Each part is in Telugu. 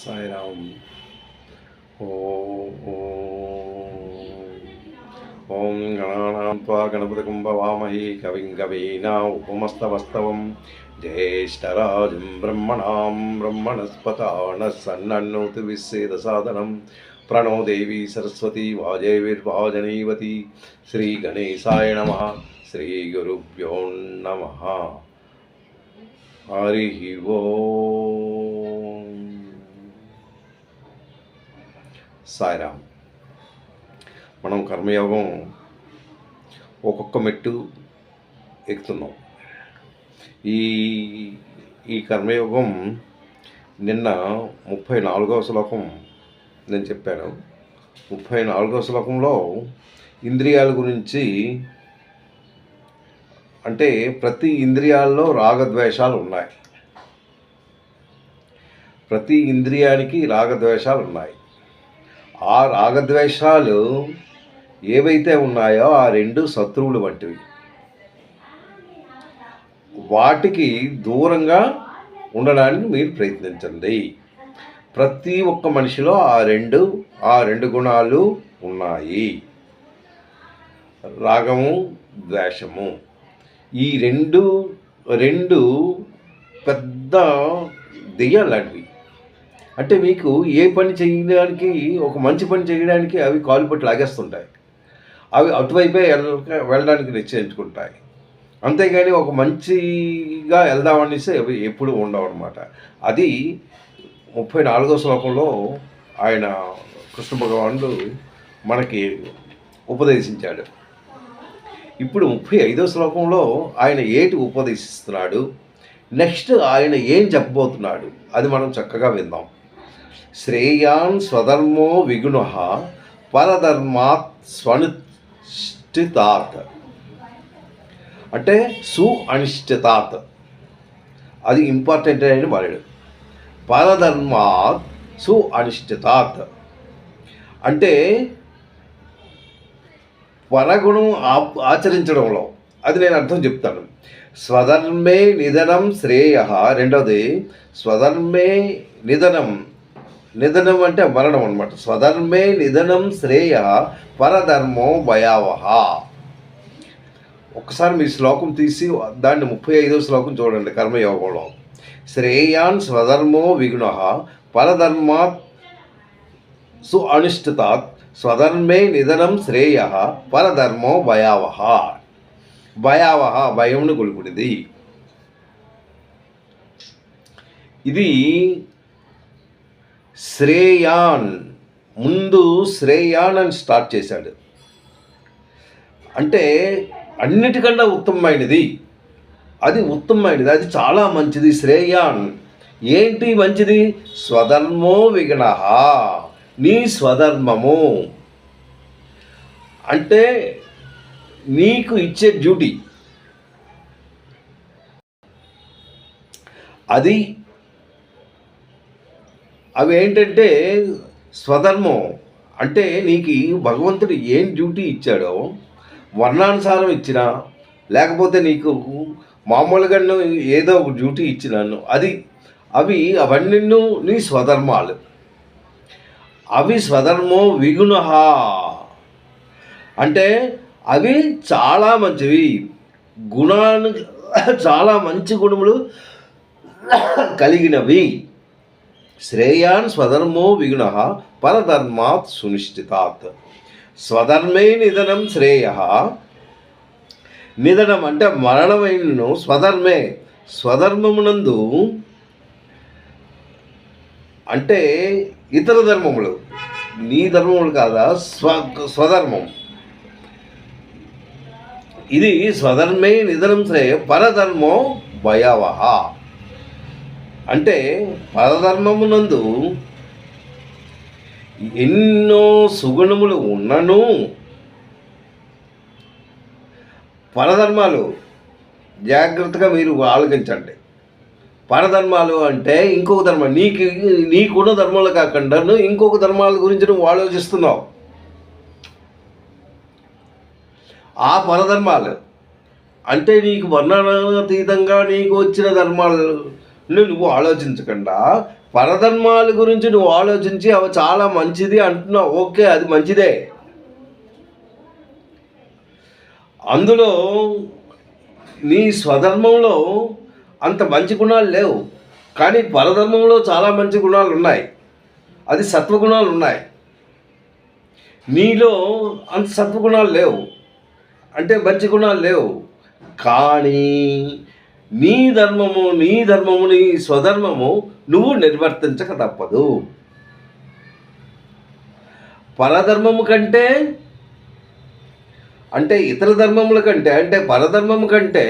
సాయిరామ్. ఓం గణానాం త్వా గణపతిం భవామహే కవిం కవీనాం ఉపమస్తవస్తవం జ్యేష్ఠరాజం బ్రహ్మణాం బ్రహ్మణస్పతాన సన్నన్నోతు విశ్వేదసాదనం ప్రణో దేవి సరస్వతి వాజేవిర్వాజనీవతి. శ్రీ గణేశాయ నమః. శ్రీ గురుభ్యో నమః. హరి ఓం. సాయిరామ్. మనం కర్మయోగం ఒక్కొక్క మెట్టు ఎక్కుతున్నాం. ఈ కర్మయోగం నిన్న 34వ శ్లోకం నేను చెప్పాను. 34వ శ్లోకంలో ఇంద్రియాల గురించి, అంటే ప్రతి ఇంద్రియాల్లో రాగద్వేషాలు ఉన్నాయి. ప్రతి ఇంద్రియానికి రాగద్వేషాలు ఉన్నాయి. ఆ రాగద్వేషాలు ఏవైతే ఉన్నాయో ఆ రెండు శత్రువులు వంటివి. వాటికి దూరంగా ఉండడానికి మీరు ప్రయత్నించండి. ప్రతి ఒక్క మనిషిలో ఆ రెండు గుణాలు ఉన్నాయి. రాగము, ద్వేషము. ఈ రెండు పెద్ద దెయ్యాలు లాంటివి. అంటే మీకు ఏ పని చేయడానికి, ఒక మంచి పని చేయడానికి అవి కాలు పట్టి లాగేస్తుంటాయి. అవి అటువైపే వెళ్ళడానికి నిశ్చయించుకుంటాయి. అంతేగాని ఒక మంచిగా వెళ్దామనేసి అవి ఎప్పుడు ఉండవు అన్నమాట. అది 34వ శ్లోకంలో ఆయన కృష్ణ భగవానుడు మనకి ఉపదేశించాడు. ఇప్పుడు 35వ శ్లోకంలో ఆయన ఏటి ఉపదేశిస్తున్నాడు, నెక్స్ట్ ఆయన ఏం చెప్పబోతున్నాడు, అది మనం చక్కగా విందాం. శ్రేయాన్ స్వధర్మో విగుణః పరధర్మాత్ స్వనుష్ఠితాత్. అంటే అనిష్ఠితాత్, అది ఇంపార్టెంట్ అని వాడాడు. పరధర్మాత్ అనిష్ఠితాత్ అంటే పరగుణం ఆచరించడంలో, అది నేను అర్థం చెప్తాను. స్వధర్మే నిధనం శ్రేయ. రెండవది స్వధర్మే నిధనం అంటే మరణం అనమాట. స్వధర్మే నిధనం శ్రేయ పరధర్మో భయావహ. ఒకసారి మీ శ్లోకం తీసి దాన్ని 35వ శ్లోకం చూడండి కర్మయోగంలో. శ్రేయాన్ స్వధర్మో విగుణః పరధర్మాత్ అనిష్ఠితాత్ స్వధర్మే నిధనం శ్రేయ పరధర్మో భయావహ. భయమును గొలుపుడిది. ఇది శ్రేయాన్, ముందు శ్రేయాన్ అని స్టార్ట్ చేశాడు. అంటే అన్నిటికన్నా ఉత్తమమైనది, అది ఉత్తమమైనది, అది చాలా మంచిది. శ్రేయాన్ ఏంటి మంచిది? స్వధర్మో విగుణః, నీ స్వధర్మము అంటే నీకు ఇచ్చే డ్యూటీ, అవి ఏంటంటే స్వధర్మం అంటే నీకు భగవంతుడు ఏం డ్యూటీ ఇచ్చాడో, వర్ణానుసారం ఇచ్చినా లేకపోతే నీకు మామూలుగా ఏదో ఒక డ్యూటీ ఇచ్చినాను, అవన్నీ నీ స్వధర్మాలు. అవి స్వధర్మో విగుణః అంటే అవి చాలా మంచివి. చాలా మంచి గుణములు కలిగినవి. శ్రేయాన్ స్వధర్మో విగుణః పరధర్మాత్ సునిష్ఠితాత్. స్వధర్మే నిధనం శ్రేయ. నిధనం అంటే మరణమైనను స్వధర్మే, స్వధర్మమునందు అంటే ఇతర ధర్మములు, నీ ధర్మములు కాదా, స్వధర్మం. ఇది స్వధర్మే నిధనం శ్రేయ పరధర్మో భయావహ. అంటే పరధర్మమునందు ఎన్నో సుగుణములు ఉన్నను, పరధర్మాలు జాగ్రత్తగా మీరు ఆలోచించండి. పరధర్మాలు అంటే ఇంకొక ధర్మం, నీకున్న ధర్మాలు కాకుండా ఇంకొక ధర్మాల గురించి నువ్వు ఆలోచిస్తున్నావు. ఆ పరధర్మాలు అంటే నీకు వర్ణనాతీతంగా నీకు వచ్చిన ధర్మాలు నువ్వు ఆలోచించకుండా పరధర్మాల గురించి నువ్వు ఆలోచించి అవి చాలా మంచిది అంటున్నావు. ఓకే, అది మంచిదే. అందులో నీ స్వధర్మంలో అంత మంచి గుణాలు లేవు, కానీ పరధర్మంలో చాలా మంచి గుణాలు ఉన్నాయి. అది సత్వగుణాలు ఉన్నాయి. నీలో అంత సత్వగుణాలు లేవు, అంటే మంచి గుణాలు లేవు. కానీ నీ ధర్మము నీ స్వధర్మము నువ్వు నిర్వర్తించక తప్పదు. పరధర్మము కంటే అంటే ఇతర ధర్మముల కంటే అంటే పరధర్మము కంటే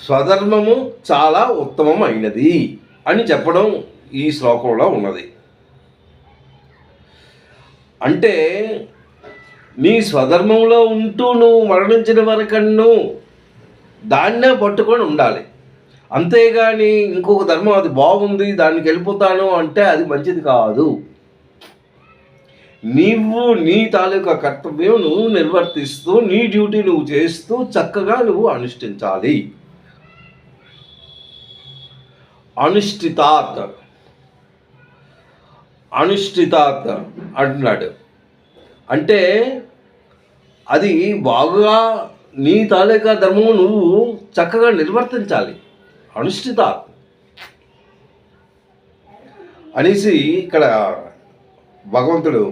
స్వధర్మము చాలా ఉత్తమమైనది అని చెప్పడం ఈ శ్లోకంలో ఉన్నది. అంటే నీ స్వధర్మంలో ఉంటూ నువ్వు మరణించిన వరకన్ను దాన్నే పట్టుకొని ఉండాలి. అంతేగాని ఇంకొక ధర్మం అది బాగుంది దానికి వెళ్ళిపోతాను అంటే అది మంచిది కాదు. నీవు నీ తాలూకా కర్తవ్యం నువ్వు నిర్వర్తిస్తూ నీ డ్యూటీ నువ్వు చేస్తూ చక్కగా నువ్వు అనుష్ఠించాలి. అనుష్ఠితాత్ అంటున్నాడు. అంటే అది బాగా నీ తాలూకా ధర్మము నువ్వు చక్కగా నిర్వర్తించాలి. అనుష్ఠితాత్ అనేసి ఇక్కడ భగవంతుడు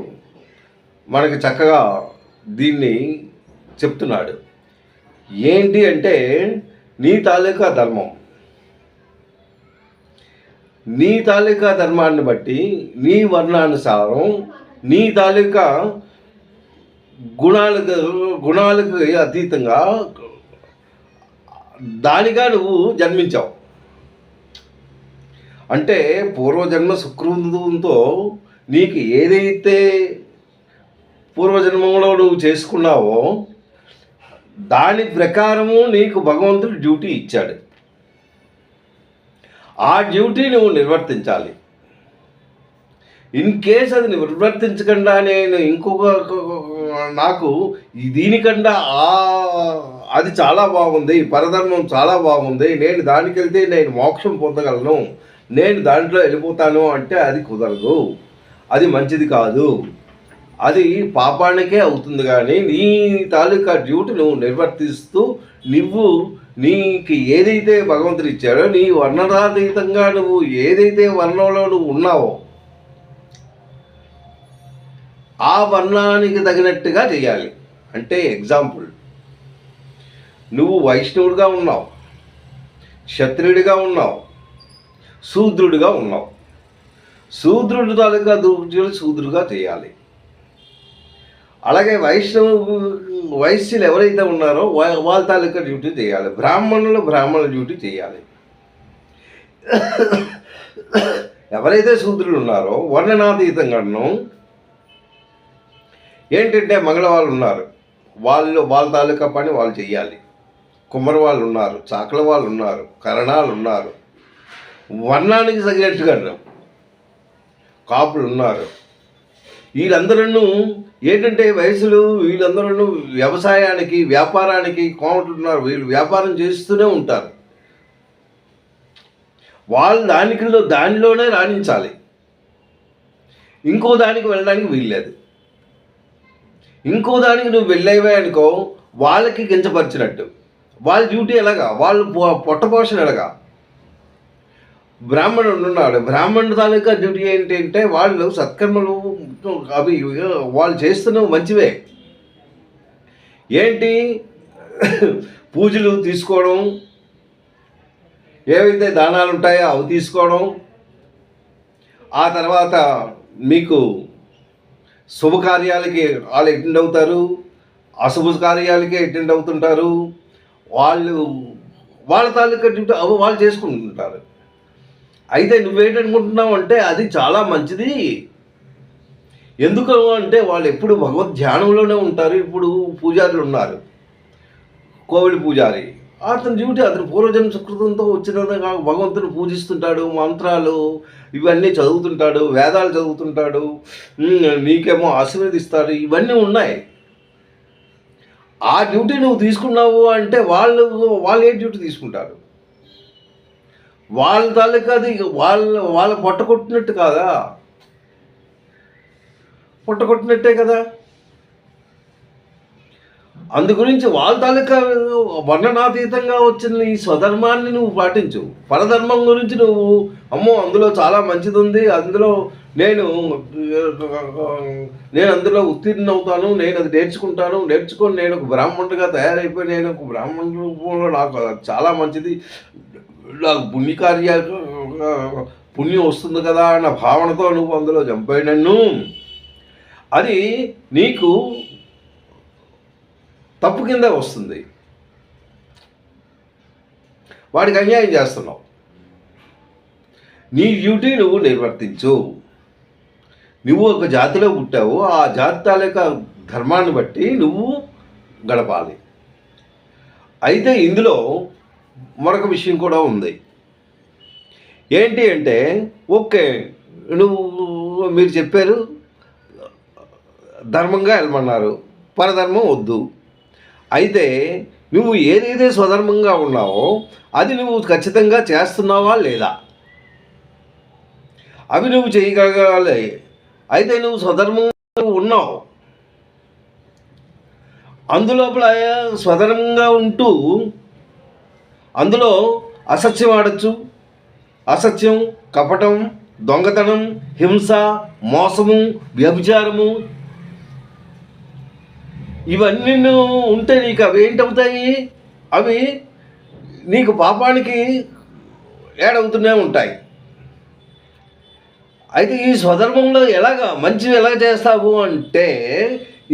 మనకి చక్కగా దీన్ని చెప్తున్నాడు. ఏంటి అంటే నీ తాలూకా ధర్మం, నీ తాలూకా ధర్మాన్ని బట్టి నీ వర్ణానుసారం నీ తాలూకా గుణాలకు అతీతంగా దానిగా నువ్వు జన్మించావు. అంటే పూర్వజన్మ సుకృతంతో నీకు ఏదైతే పూర్వజన్మంలో నువ్వు చేసుకున్నావో దాని ప్రకారము నీకు భగవంతుడు డ్యూటీ ఇచ్చాడు. ఆ డ్యూటీ నువ్వు నిర్వర్తించాలి. ఇన్ కేస్ అది నిర్వర్తించకుండా నేను నాకు దీనికన్నా అది చాలా బాగుంది, పరధర్మం చాలా బాగుంది, నేను దానికి వెళ్తే నేను మోక్షం పొందగలను, నేను దాంట్లో వెళ్ళిపోతాను అంటే అది కుదరదు, అది మంచిది కాదు, అది పాపానికే అవుతుంది. కానీ నీ తాలూకా డ్యూటీ నువ్వు నిర్వర్తిస్తూ నీకు ఏదైతే భగవంతుడు ఇచ్చాడో నీ వర్ణనాతీతంగా నువ్వు ఏదైతే వర్ణంలో నువ్వు ఉన్నావో ఆ వర్ణానికి తగినట్టుగా చేయాలి. అంటే ఎగ్జాంపుల్, నువ్వు వైష్ణవుడిగా ఉన్నావు, క్షత్రియుడిగా ఉన్నావు, శూద్రుడిగా ఉన్నావు. శూద్రుడి తాలూకా డ్యూటీలు శూద్రుడిగా చేయాలి. అలాగే వైశ్యులు ఎవరైతే ఉన్నారో వాళ్ళ తాలూకా డ్యూటీ చేయాలి. బ్రాహ్మణుల డ్యూటీ చేయాలి. ఎవరైతే శూద్రులు ఉన్నారో వర్ణనాతీతంగాను ఏంటంటే మంగళవాళ్ళు ఉన్నారు, వాళ్ళ తాలూకా పని వాళ్ళు చేయాలి. కుమ్మరి వాళ్ళు ఉన్నారు, చాకల వాళ్ళు ఉన్నారు, కరణాలు ఉన్నారు, వర్ణానికి తగినట్టుగా కాపులు ఉన్నారు. వీళ్ళందరూ ఏంటంటే వయసులు, వీళ్ళందరూ వ్యవసాయానికి వ్యాపారానికి కోమటున్నారు. వీళ్ళు వ్యాపారం చేస్తూనే ఉంటారు. వాళ్ళు దానిలోనే రాణించాలి, ఇంకో దానికి వెళ్ళడానికి వీల్లేదు. ఇంకో దానికి నువ్వు వెళ్ళేవే అనుకో వాళ్ళకి కించపరిచినట్టు. వాళ్ళ డ్యూటీ ఎలాగా, వాళ్ళు పొట్టపోషణ ఎలాగా. బ్రాహ్మణుడు ఉన్నాడు, బ్రాహ్మణుడు తాలూకా డ్యూటీ ఏంటంటే వాళ్ళు సత్కర్మలు అవి వాళ్ళు చేస్తున్నవి మంచివే. ఏంటి, పూజలు తీసుకోవడం, ఏవైతే దానాలు ఉంటాయో అవి తీసుకోవడం, ఆ తర్వాత మీకు శుభకార్యాలకి వాళ్ళు అటెండ్ అవుతారు, అశుభ కార్యాలకి అటెండ్ అవుతుంటారు. వాళ్ళ తాలూకా డ్యూటీ అవి వాళ్ళు చేసుకుంటుంటారు. అయితే నువ్వేంటనుకుంటున్నావు అంటే అది చాలా మంచిది. ఎందుకు అంటే వాళ్ళు ఎప్పుడు భగవద్ ధ్యానంలోనే ఉంటారు. ఇప్పుడు పూజారులు ఉన్నారు, కోవిడ్ పూజారి, అతని డ్యూటీ అతను పూర్వజన్మ సుకృతంతో వచ్చిన భగవంతుని పూజిస్తుంటాడు, మంత్రాలు ఇవన్నీ చదువుతుంటాడు, వేదాలు చదువుతుంటాడు, నీకేమో ఆశీర్వదిస్తాడు, ఇవన్నీ ఉన్నాయి. ఆ డ్యూటీ నువ్వు తీసుకున్నావు అంటే వాళ్ళు ఏ డ్యూటీ తీసుకుంటారు? వాళ్ళ తాలూకా అది వాళ్ళ పొట్టకొట్టినట్టు కాదా? పొట్టకొట్టినట్టే కదా. అందు గురించి వాళ్ళ తాలూకా వర్ణనాతీతంగా వచ్చిన ఈ స్వధర్మాన్ని నువ్వు పాటించు. పరధర్మం గురించి నువ్వు అమ్మో అందులో చాలా మంచిది ఉంది, అందులో నేను అందులో ఉత్తీర్ణ అవుతాను, నేను అది నేర్చుకొని నేను ఒక బ్రాహ్మణుడిగా తయారైపోయి నేను ఒక బ్రాహ్మణ రూపంలో నాకు చాలా మంచిది, నాకు పుణ్యం వస్తుంది కదా అన్న భావనతో నువ్వు అందులో చంపేయనన్ను, అది నీకు తప్పు కింద వస్తుంది. వాడికి అన్యాయం చేస్తున్నావు. నీ డ్యూటీ నువ్వు నిర్వర్తించు. నువ్వు ఒక జాతిలో పుట్టావు, ఆ జాతి తాలూకా ధర్మాన్ని బట్టి నువ్వు గడపాలి. అయితే ఇందులో మరొక విషయం కూడా ఉంది. ఏంటి అంటే, ఓకే మీరు చెప్పారు ధర్మంగా వెళ్ళమన్నారు, పరధర్మం వద్దు. అయితే నువ్వు ఏదైతే స్వధర్మంగా ఉన్నావో అది నువ్వు ఖచ్చితంగా చేస్తున్నావా లేదా, అవి నువ్వు చేయగలగాలి. అయితే నువ్వు స్వధర్మంగా ఉన్నావు, అందులోపల స్వధర్మంగా ఉంటూ అందులో అసత్యం ఆడచ్చు. అసత్యం, కపటం, దొంగతనం, హింస, మోసము, వ్యభిచారము, ఇవన్నీ ఉంటే నీకు అవి ఏంటవుతాయి? అవి నీకు పాపానికి ఏడవుతూనే ఉంటాయి. అయితే ఈ స్వధర్మంలో మంచివి ఎలా చేస్తావు అంటే,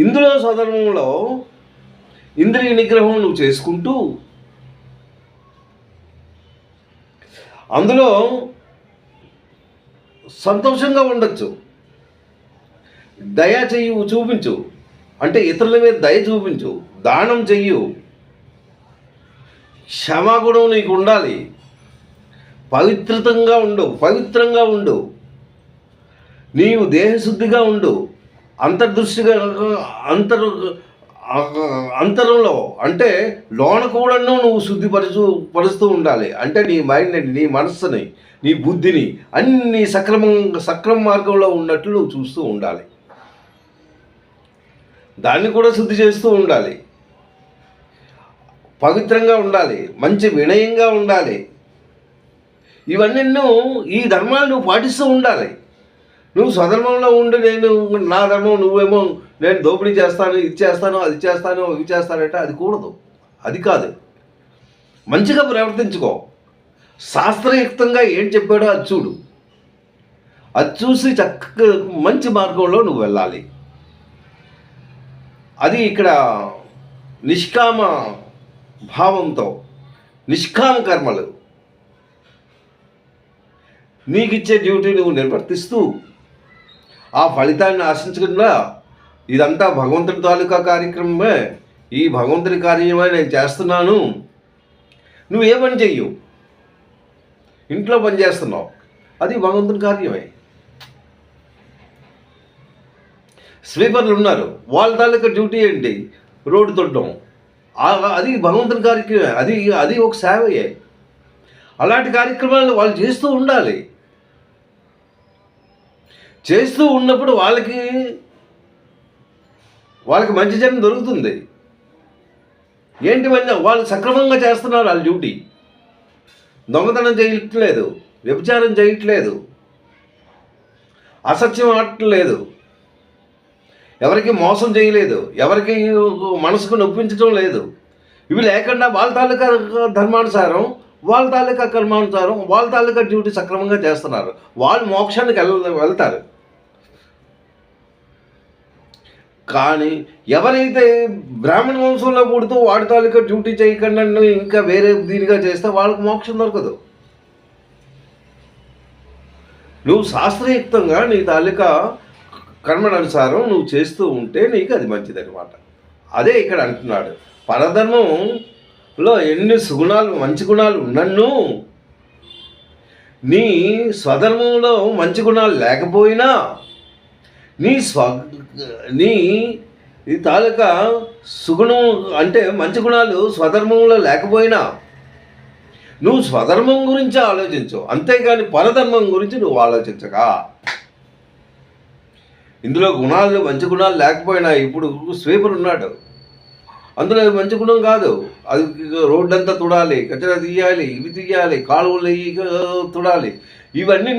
ఇందులో స్వధర్మంలో ఇంద్రియ నిగ్రహం నువ్వు చేసుకుంటూ అందులో సంతోషంగా ఉండొచ్చు. దయ చూపించు, అంటే ఇతరుల మీద దయ చూపించు, దానం చెయ్యు, క్షమాగుణం నీకు ఉండాలి, పవిత్రంగా ఉండు, నీవు దేహశుద్ధిగా ఉండు, అంతర్దృష్టిగా అంతరంలో అంటే లోన కూడా నువ్వు పరుస్తూ ఉండాలి. అంటే నీ మైండ్ని, నీ మనస్సుని, నీ బుద్ధిని అన్ని సక్రమ మార్గంలో ఉన్నట్లు నువ్వు చూస్తూ ఉండాలి. దాన్ని కూడా శుద్ధి చేస్తూ ఉండాలి, పవిత్రంగా ఉండాలి, మంచి వినయంగా ఉండాలి. ఇవన్నీ ఈ ధర్మాలు నువ్వు పాటిస్తూ ఉండాలి. నువ్వు స్వధర్మంలో ఉండి నా ధర్మం, నువ్వేమో నేను దోపిడీ చేస్తాను, ఇది చేస్తాను, అది చేస్తాను, ఇవి చేస్తానంటే అది కూడదు. అది కాదు. మంచిగా ప్రవర్తించుకో. శాస్త్రయుక్తంగా ఏం చెప్పాడో అది చూడు. అది చూసి చక్కగా మంచి మార్గంలో నువ్వు వెళ్ళాలి. అది ఇక్కడ నిష్కామ భావంతో, నిష్కామ కర్మలు నీకిచ్చే డ్యూటీ నువ్వు నిర్వర్తిస్తూ ఆ ఫలితాన్ని ఆశించకుండా ఇదంతా భగవంతుడి తాలూకా కార్యక్రమమే, ఈ భగవంతుడి కార్యమే నేను చేస్తున్నాను, నువ్వు ఏ పని చెయ్యు, ఇంట్లో పని చేస్తున్నావు, అది భగవంతుడి కార్యమే. స్వీపర్లు ఉన్నారు, వాళ్ళ తాలూకా డ్యూటీ ఏంటి? రోడ్డు తొట్టడం, అది భగవంతుని కార్యక్రమే, అది ఒక సేవయే. అలాంటి కార్యక్రమాలను వాళ్ళు చేస్తూ ఉండాలి. చేస్తూ ఉన్నప్పుడు వాళ్ళకి మంచి జనం దొరుకుతుంది. ఏంటి మంచి, వాళ్ళు సక్రమంగా చేస్తున్నారు వాళ్ళ డ్యూటీ. దొంగతనం చేయట్లేదు, వ్యభిచారం చేయట్లేదు, అసత్యం ఆడట్లేదు, ఎవరికి మోసం చేయలేదు, ఎవరికి మనసుకు నొప్పించడం లేదు. ఇవి లేకుండా వాళ్ళ తాలూకా ధర్మానుసారం, వాళ్ళ తాలూకా కర్మానుసారం, వాళ్ళ తాలూకా డ్యూటీ సక్రమంగా చేస్తున్నారు. వాళ్ళు మోక్షానికి వెళ్తారు. కానీ ఎవరైతే బ్రాహ్మణ వంశంలో పుడుతూ వాడి తాలూకా డ్యూటీ చేయకుండా ఇంకా వేరే దీనిగా చేస్తే వాళ్ళకి మోక్షం దొరకదు. నువ్వు శాస్త్రయుక్తంగా నీ తాలూకా కర్మనుసారం నువ్వు చేస్తూ ఉంటే నీకు అది మంచిదన్నమాట. అదే ఇక్కడ అంటున్నాడు. పరధర్మంలో ఎన్ని మంచి గుణాలు ఉన్నన్ను, నీ స్వధర్మంలో మంచి గుణాలు లేకపోయినా, నీ తాలూకా సుగుణం అంటే మంచి గుణాలు స్వధర్మంలో లేకపోయినా, నువ్వు స్వధర్మం గురించి ఆలోచించు, అంతేగాని పరధర్మం గురించి నువ్వు ఆలోచించగా. ఇందులో గుణాలు, మంచి గుణాలు లేకపోయినా ఇప్పుడు స్వీపర్ ఉన్నాడు, అందులో మంచి గుణం కాదు. అది రోడ్డంతా తుడాలి, కచరా తీయాలి, ఇవి తీయాలి, కాలువలు తుడాలి, ఇవన్నీ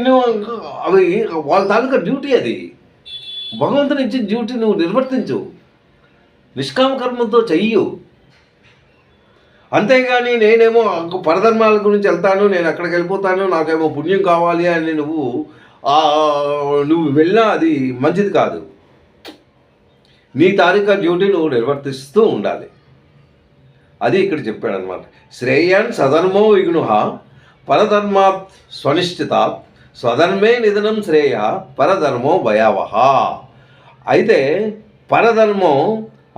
అవి వాళ్ళ తాలూకా డ్యూటీ. అది భగవంతుని ఇచ్చిన డ్యూటీ, నువ్వు నిర్వర్తించు, నిష్కామకర్మంతో చెయ్యు. అంతేగాని నేనేమో పరధర్మాల గురించి వెళ్తాను, నేను అక్కడికి వెళ్ళిపోతాను, నాకేమో పుణ్యం కావాలి అని నువ్వు వెళ్ళినా అది మంచిది కాదు. నీ తాలూకా డ్యూటీ నువ్వు నిర్వర్తిస్తూ ఉండాలి. అది ఇక్కడ చెప్పాడు అనమాట. శ్రేయాన్ సధర్మో విఘ్నుః పరధర్మాత్ స్వనిశ్చితాత్ స్వధర్మే నిధనం శ్రేయ పరధర్మో భయావహ. అయితే పరధర్మం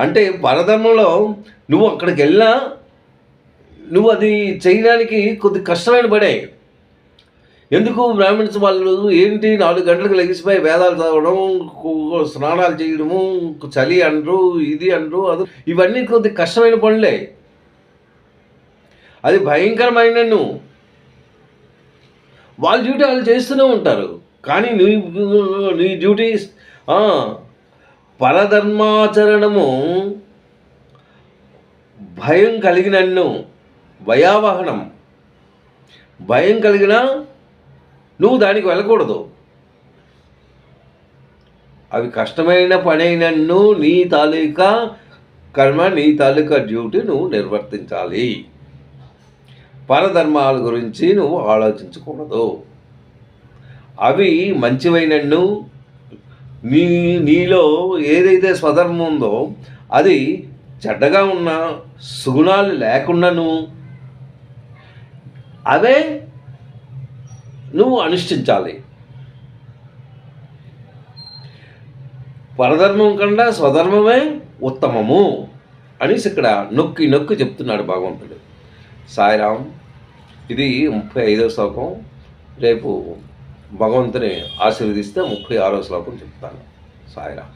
అంటే పరధర్మంలో నువ్వు అక్కడికి వెళ్ళినా నువ్వు అది చేయడానికి కొద్ది కష్టమైన పడే. ఎందుకు బ్రాహ్మణ్స్ వాళ్ళు ఏంటి 4 గంటలకు లెగిసిపోయి వేదాలు చదవడం, స్నానాలు చేయడము, చలి అనరు, ఇది అనరు, అది ఇవన్నీ కొద్ది కష్టమైన పనులే. అది భయంకరమైన వాళ్ళ డ్యూటీ వాళ్ళు చేస్తూనే ఉంటారు. కానీ నీ డ్యూటీ పరధర్మాచరణము భయం కలిగినన్ను, భయావహనం భయం కలిగిన నువ్వు దానికి వెళ్ళకూడదు. అవి కష్టమైన పనైనన్ను నీ తాలూకా కర్మ, నీ తాలూకా డ్యూటీ నువ్వు నిర్వర్తించాలి. పరధర్మాల గురించి నువ్వు ఆలోచించకూడదు. అవి మంచివైనన్ను, నీలో ఏదైతే స్వధర్మం ఉందో అది చెడ్డగా ఉన్న, సుగుణాలు లేకున్నాను అవే నువ్వు అనుష్ఠించాలి. పరధర్మం కన్నా స్వధర్మమే ఉత్తమము అనేసి ఇక్కడ నొక్కి నొక్కి చెప్తున్నాడు భగవంతుడు. సాయిరాం. ఇది 35వ శ్లోకం. రేపు భగవంతుని ఆశీర్వదిస్తే 36వ శ్లోకం చెప్తాను. సాయిరాం.